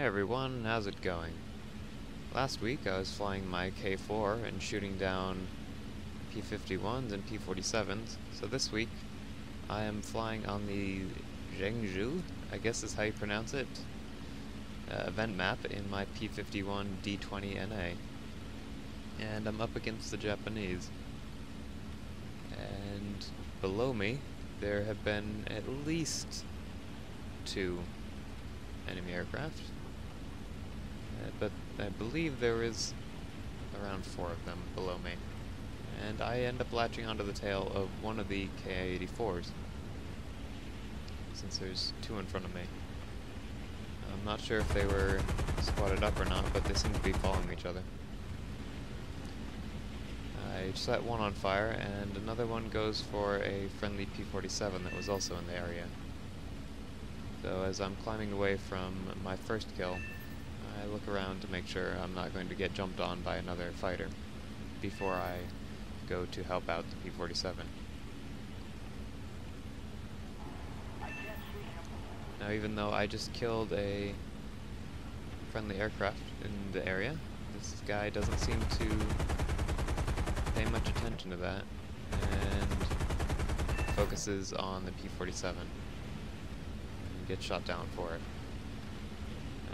everyone, how's it going? Last week I was flying my K4 and shooting down P-51s and P-47s, so this week I am flying on the Zhengzhou, I guess is how you pronounce it, event map in my P-51D-20NA. And I'm up against the Japanese. And below me there have been at least 2 enemy aircraft, but I believe there is around 4 of them below me, and I end up latching onto the tail of one of the Ki-84s, since there's 2 in front of me. I'm not sure if they were squatted up or not, but they seem to be following each other. I set one on fire, and another one goes for a friendly P-47 that was also in the area. So as I'm climbing away from my first kill, I look around to make sure I'm not going to get jumped on by another fighter before I go to help out the P-47. Now, even though I just killed a friendly aircraft in the area, this guy doesn't seem to pay much attention to that and focuses on the P-47. Get shot down for it.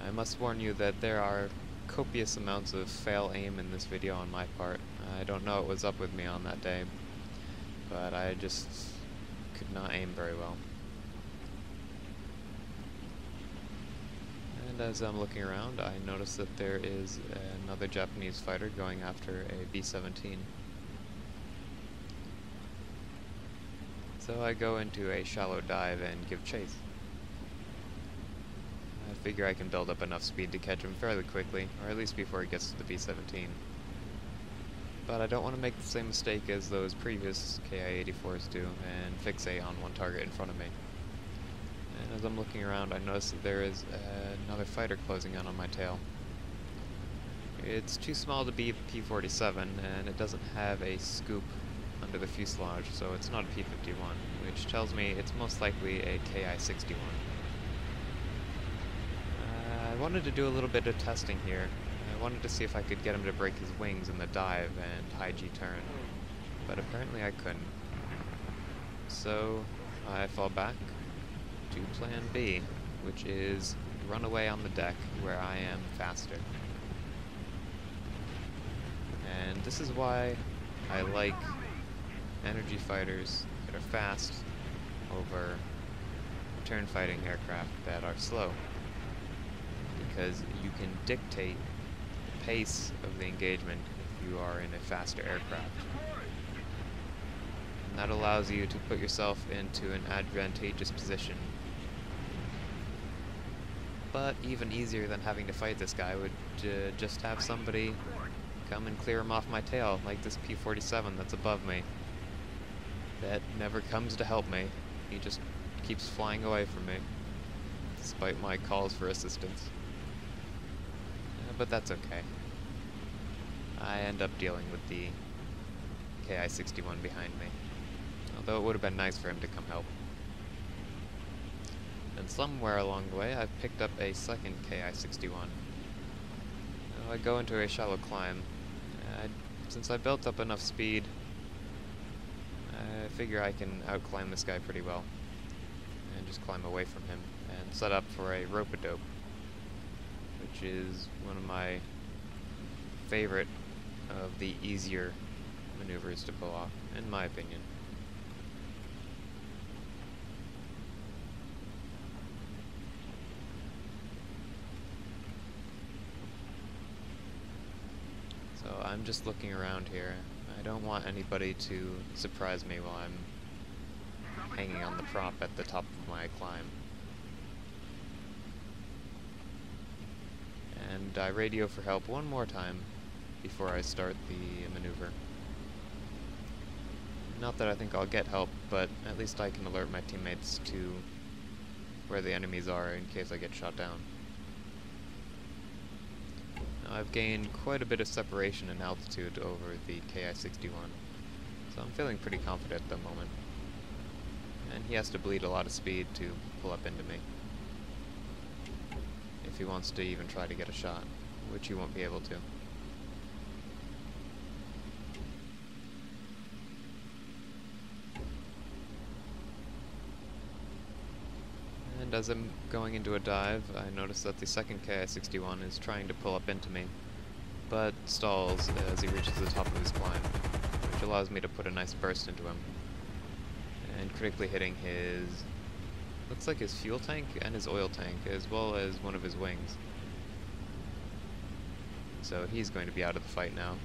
I must warn you that there are copious amounts of fail aim in this video on my part. I don't know what was up with me on that day, but I just could not aim very well. And as I'm looking around, I notice that there is another Japanese fighter going after a B-17. So I go into a shallow dive and give chase. I figure I can build up enough speed to catch him fairly quickly, or at least before he gets to the B-17. But I don't want to make the same mistake as those previous Ki-84s do, and fixate on one target in front of me. And as I'm looking around, I notice that there is another fighter closing in on my tail. It's too small to be a P-47, and it doesn't have a scoop under the fuselage, so it's not a P-51, which tells me it's most likely a Ki-61. I wanted to do a little bit of testing here. I wanted to see if I could get him to break his wings in the dive and high G turn, but apparently I couldn't. So I fall back to plan B, which is run away on the deck where I am faster. And this is why I like energy fighters that are fast over turn fighting aircraft that are slow, because you can dictate the pace of the engagement if you are in a faster aircraft. And that allows you to put yourself into an advantageous position. But even easier than having to fight this guy would just have somebody come and clear him off my tail, like this P-47 that's above me. That never comes to help me. He just keeps flying away from me, despite my calls for assistance. But that's okay. I end up dealing with the Ki-61 behind me, although it would have been nice for him to come help. And somewhere along the way I've picked up a second Ki-61. I go into a shallow climb. Since I built up enough speed, I figure I can outclimb this guy pretty well, and just climb away from him, and set up for a rope-a-dope, which is one of my favorite of the easier maneuvers to pull off, in my opinion. So I'm just looking around here. I don't want anybody to surprise me while I'm hanging on the prop at the top of my climb. And I radio for help one more time before I start the maneuver. Not that I think I'll get help, but at least I can alert my teammates to where the enemies are in case I get shot down. Now, I've gained quite a bit of separation in altitude over the Ki-61, so I'm feeling pretty confident at the moment. And he has to bleed a lot of speed to pull up into me. If if he wants to even try to get a shot, which he won't be able to. And as I'm going into a dive, I notice that the second Ki-61 is trying to pull up into me, but stalls as he reaches the top of his climb, which allows me to put a nice burst into him, and critically hitting his, looks like his fuel tank and his oil tank, as well as one of his wings. So he's going to be out of the fight now.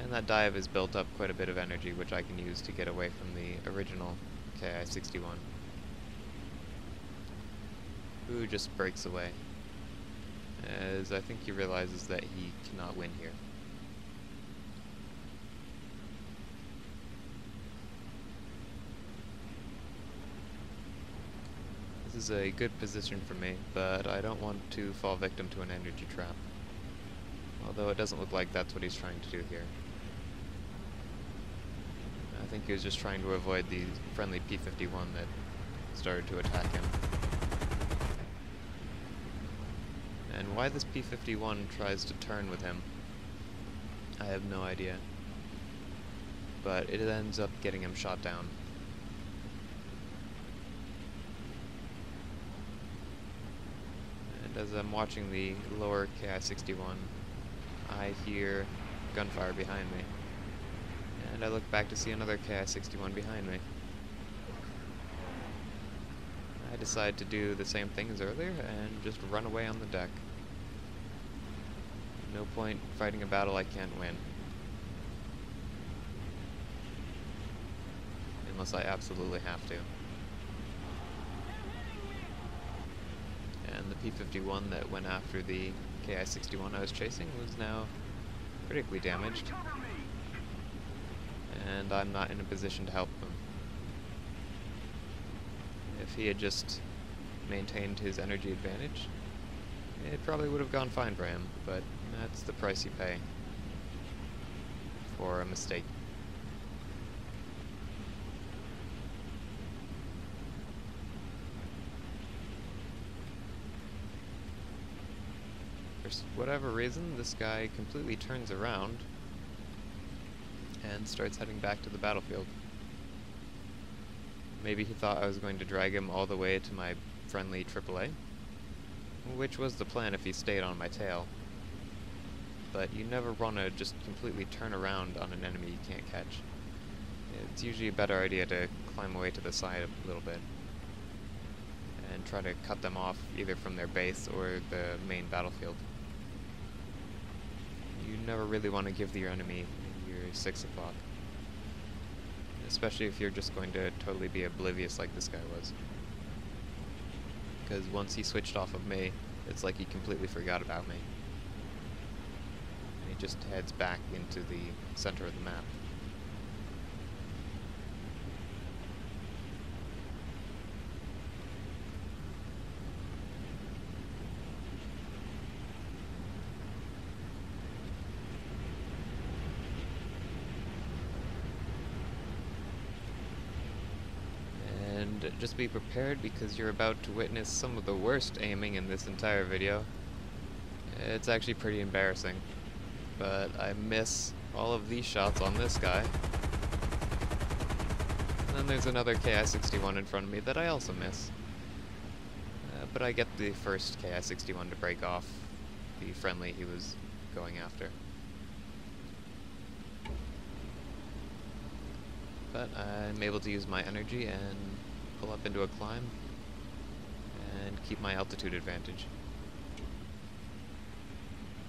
And that dive has built up quite a bit of energy, which I can use to get away from the original Ki-61, who just breaks away, as I think he realizes that he cannot win here. This is a good position for me, but I don't want to fall victim to an energy trap. Although it doesn't look like that's what he's trying to do here. I think he was just trying to avoid the friendly P-51 that started to attack him. And why this P-51 tries to turn with him, I have no idea. But it ends up getting him shot down. And as I'm watching the lower Ki-61, I hear gunfire behind me. And I look back to see another Ki-61 behind me. I decide to do the same thing as earlier and just run away on the deck. No point fighting a battle I can't win. Unless I absolutely have to. And the P-51 that went after the Ki-61 I was chasing was now critically damaged. And I'm not in a position to help him. If he had just maintained his energy advantage, it probably would have gone fine for him, but that's the price you pay for a mistake. For whatever reason, this guy completely turns around and starts heading back to the battlefield. Maybe he thought I was going to drag him all the way to my friendly AAA, which was the plan if he stayed on my tail. But you never want to just completely turn around on an enemy you can't catch. It's usually a better idea to climb away to the side a little bit and try to cut them off either from their base or the main battlefield. You never really want to give your enemy your 6 o'clock. Especially if you're just going to totally be oblivious like this guy was. Because once he switched off of me, it's like he completely forgot about me. And he just heads back into the center of the map. And just be prepared because you're about to witness some of the worst aiming in this entire video. It's actually pretty embarrassing. But I miss all of these shots on this guy. And then there's another Ki-61 in front of me that I also miss. But I get the first Ki-61 to break off the friendly he was going after. But I'm able to use my energy and pull up into a climb and keep my altitude advantage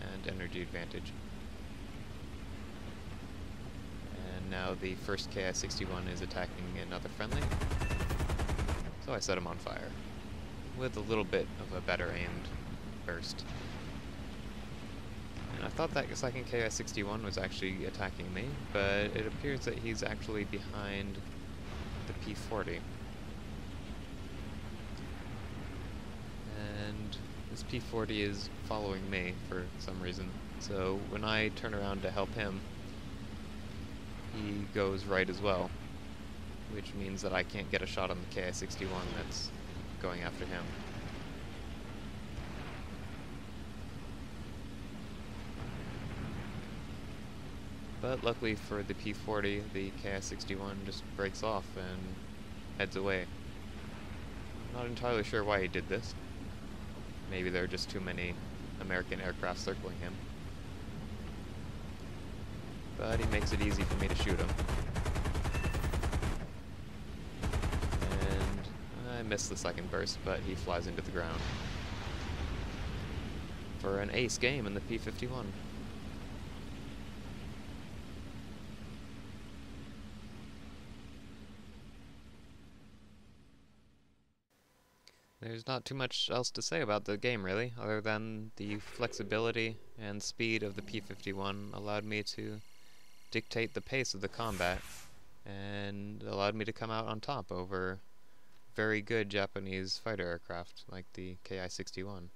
and energy advantage. And now the first Ki-61 is attacking another friendly, so I set him on fire with a little bit of a better aimed burst. And I thought that second Ki-61 was actually attacking me, but it appears that he's actually behind the P-40. And this P-40 is following me for some reason. So when I turn around to help him, he goes right as well, which means that I can't get a shot on the Ki-61 that's going after him. But luckily for the P-40, the Ki-61 just breaks off and heads away. Not entirely sure why he did this. Maybe there are just too many American aircraft circling him. But he makes it easy for me to shoot him. And I missed the second burst, but he flies into the ground. For an ace game in the P-51. There's not too much else to say about the game, really, other than the flexibility and speed of the P-51 allowed me to dictate the pace of the combat, and allowed me to come out on top over very good Japanese fighter aircraft, like the Ki-61.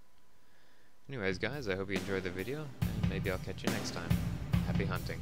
Anyways, guys, I hope you enjoyed the video, and maybe I'll catch you next time. Happy hunting.